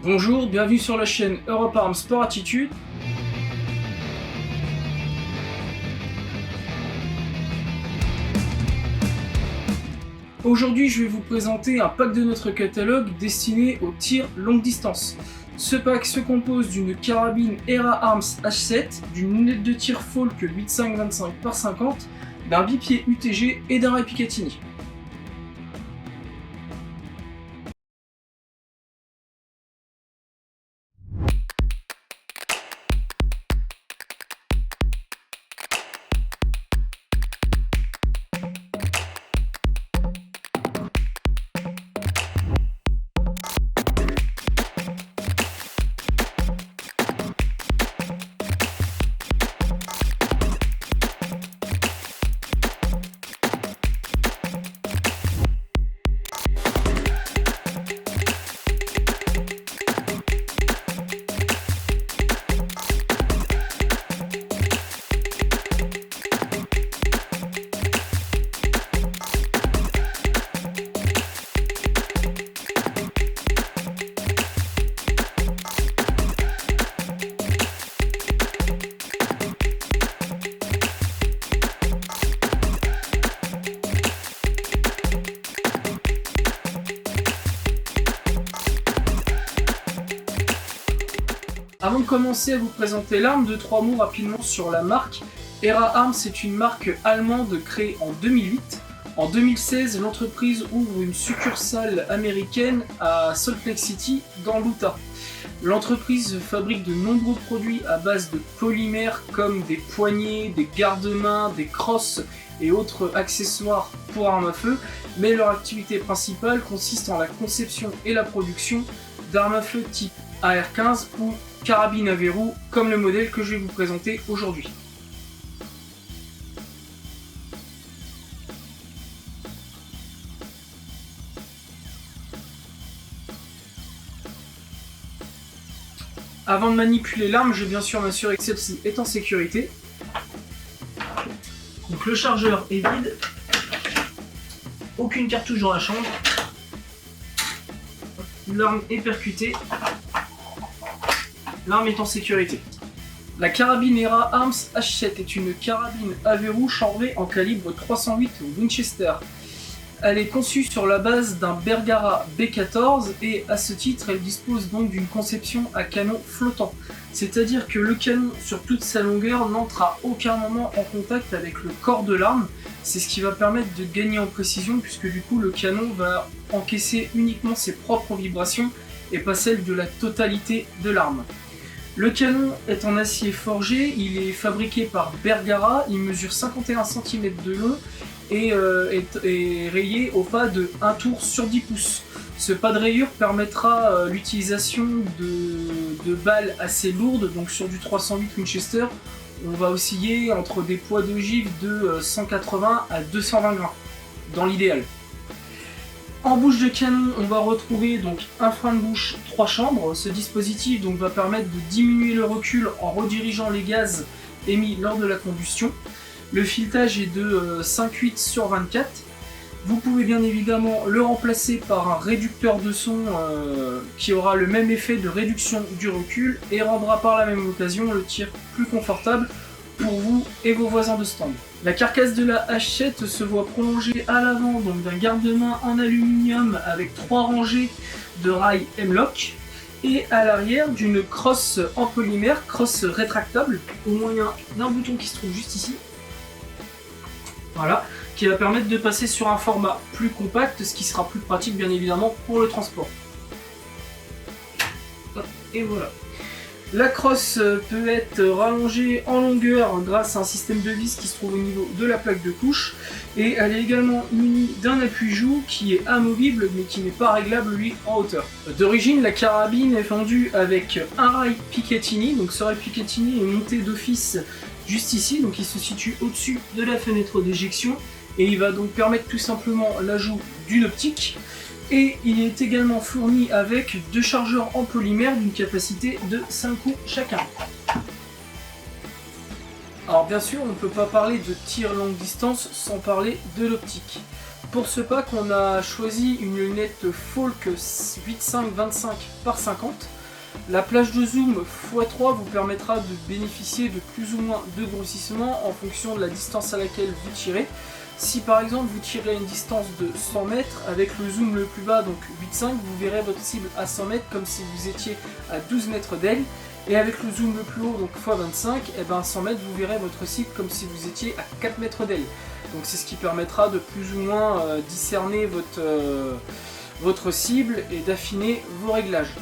Bonjour, bienvenue sur la chaîne Europe Arms Sport Attitude. Aujourd'hui, je vais vous présenter un pack de notre catalogue destiné au tir longue distance. Ce pack se compose d'une carabine Era Arms H7, d'une lunette de tir Falk 8.5-25 par 50, d'un bipied UTG et d'un rail Picatinny. Avant de commencer à vous présenter l'arme, 2-3 mots rapidement sur la marque. Era Arms est une marque allemande créée en 2008. En 2016, l'entreprise ouvre une succursale américaine à Salt Lake City, dans l'Utah. L'entreprise fabrique de nombreux produits à base de polymères comme des poignées, des garde-mains, des crosses et autres accessoires pour armes à feu, mais leur activité principale consiste en la conception et la production d'armes à feu type AR-15 ou carabine à verrou, comme le modèle que je vais vous présenter aujourd'hui. Avant de manipuler l'arme, je vais bien sûr m'assurer que celle-ci est en sécurité. Donc le chargeur est vide, aucune cartouche dans la chambre, l'arme est percutée, l'arme est en sécurité. La carabine Era Arms H7 est une carabine à verrou chambrée en calibre 308 Winchester. Elle est conçue sur la base d'un Bergara B14 et à ce titre elle dispose donc d'une conception à canon flottant. C'est-à-dire que le canon sur toute sa longueur n'entre à aucun moment en contact avec le corps de l'arme. C'est ce qui va permettre de gagner en précision puisque du coup le canon va encaisser uniquement ses propres vibrations et pas celles de la totalité de l'arme. Le canon est en acier forgé, il est fabriqué par Bergara, il mesure 51 cm de long et est rayé au pas de 1 tour sur 10 pouces. Ce pas de rayure permettra l'utilisation de balles assez lourdes, donc sur du 308 Winchester, on va osciller entre des poids d'ogive de 180 à 220 grains, dans l'idéal. En bouche de canon, on va retrouver donc un frein de bouche 3 chambres. Ce dispositif donc, va permettre de diminuer le recul en redirigeant les gaz émis lors de la combustion. Le filetage est de 5/8/24. Vous pouvez bien évidemment le remplacer par un réducteur de son qui aura le même effet de réduction du recul et rendra par la même occasion le tir plus confortable pour vous et vos voisins de stand. La carcasse de la H7 se voit prolongée à l'avant donc d'un garde-main en aluminium avec 3 rangées de rails M-Lock et à l'arrière d'une crosse en polymère, crosse rétractable au moyen d'un bouton qui se trouve juste ici. Voilà, qui va permettre de passer sur un format plus compact, ce qui sera plus pratique bien évidemment pour le transport. Et voilà. La crosse peut être rallongée en longueur grâce à un système de vis qui se trouve au niveau de la plaque de couche et elle est également munie d'un appui-joue qui est amovible mais qui n'est pas réglable lui en hauteur. D'origine, la carabine est fendue avec un rail Picatinny, donc ce rail Picatinny est monté d'office juste ici, donc il se situe au-dessus de la fenêtre d'éjection et il va donc permettre tout simplement l'ajout d'une optique. Et il est également fourni avec 2 chargeurs en polymère d'une capacité de 5 coups chacun. Alors bien sûr, on ne peut pas parler de tir longue distance sans parler de l'optique. Pour ce pack, on a choisi une lunette Falk 8.5-25 par 50. La plage de zoom x3 vous permettra de bénéficier de plus ou moins de grossissement en fonction de la distance à laquelle vous tirez. Si par exemple vous tirez à une distance de 100 mètres, avec le zoom le plus bas, donc 8.5, vous verrez votre cible à 100 mètres comme si vous étiez à 12 mètres d'elle. Et avec le zoom le plus haut, donc x25, et ben à 100 mètres, vous verrez votre cible comme si vous étiez à 4 mètres d'elle. Donc c'est ce qui permettra de plus ou moins discerner votre cible et d'affiner vos réglages.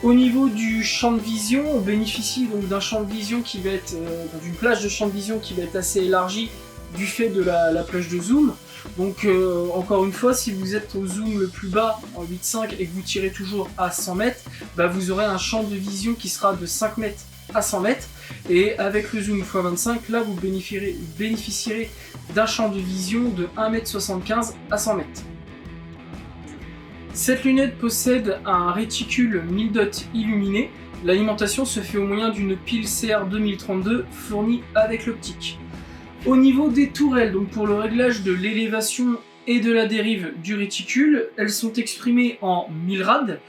Au niveau du champ de vision, on bénéficie donc d'un champ de vision qui va être d'une plage de champ de vision qui va être assez élargie du fait de la plage de zoom. Donc encore une fois, si vous êtes au zoom le plus bas en 8.5 et que vous tirez toujours à 100 mètres, bah vous aurez un champ de vision qui sera de 5 mètres à 100 mètres. Et avec le zoom x25, là vous bénéficierez d'un champ de vision de 1,75 m à 100 mètres. Cette lunette possède un réticule 1000 dots illuminé. L'alimentation se fait au moyen d'une pile CR 2032 fournie avec l'optique. Au niveau des tourelles, donc pour le réglage de l'élévation et de la dérive du réticule, elles sont exprimées en 1000 rad.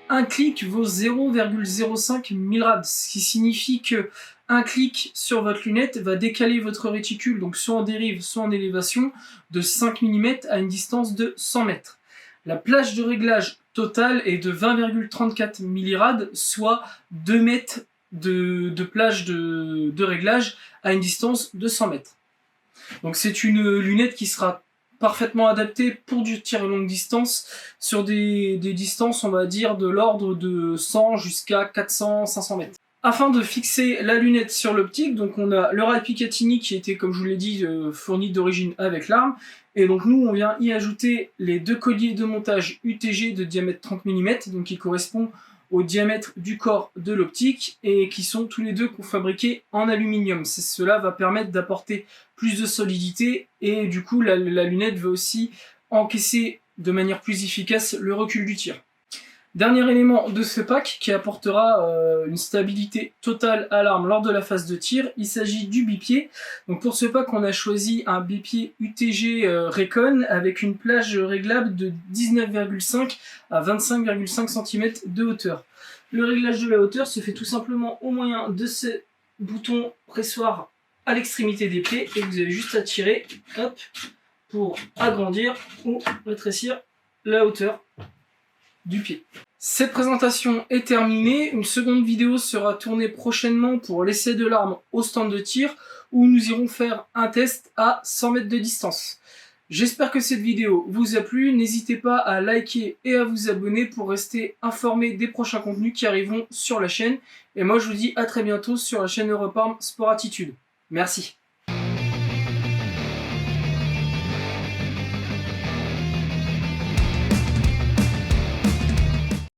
Un clic vaut 0,05 1000 rad, ce qui signifie que un clic sur votre lunette va décaler votre réticule, donc soit en dérive, soit en élévation, de 5 mm à une distance de 100 mètres. La plage de réglage totale est de 20,34 millirad, soit 2 mètres de plage de réglage à une distance de 100 mètres. Donc c'est une lunette qui sera parfaitement adaptée pour du tir à longue distance sur des distances, on va dire, de l'ordre de 100 jusqu'à 400-500 mètres. Afin de fixer la lunette sur l'optique, donc on a le rail Picatinny qui était, comme je vous l'ai dit, fourni d'origine avec l'arme. Et donc nous, on vient y ajouter les deux colliers de montage UTG de diamètre 30 mm, donc qui correspondent au diamètre du corps de l'optique et qui sont tous les deux fabriqués en aluminium. Cela va permettre d'apporter plus de solidité et du coup la lunette va aussi encaisser de manière plus efficace le recul du tir. Dernier élément de ce pack qui apportera une stabilité totale à l'arme lors de la phase de tir, il s'agit du bipied. Donc pour ce pack, on a choisi un bipied UTG Recon avec une plage réglable de 19,5 à 25,5 cm de hauteur. Le réglage de la hauteur se fait tout simplement au moyen de ce bouton pressoir à l'extrémité des pieds et vous avez juste à tirer, hop, pour agrandir ou rétrécir la hauteur du pied. Cette présentation est terminée, une seconde vidéo sera tournée prochainement pour l'essai de l'arme au stand de tir où nous irons faire un test à 100 mètres de distance. J'espère que cette vidéo vous a plu, n'hésitez pas à liker et à vous abonner pour rester informé des prochains contenus qui arriveront sur la chaîne. Et moi je vous dis à très bientôt sur la chaîne Europe Arms Sport Attitude. Merci.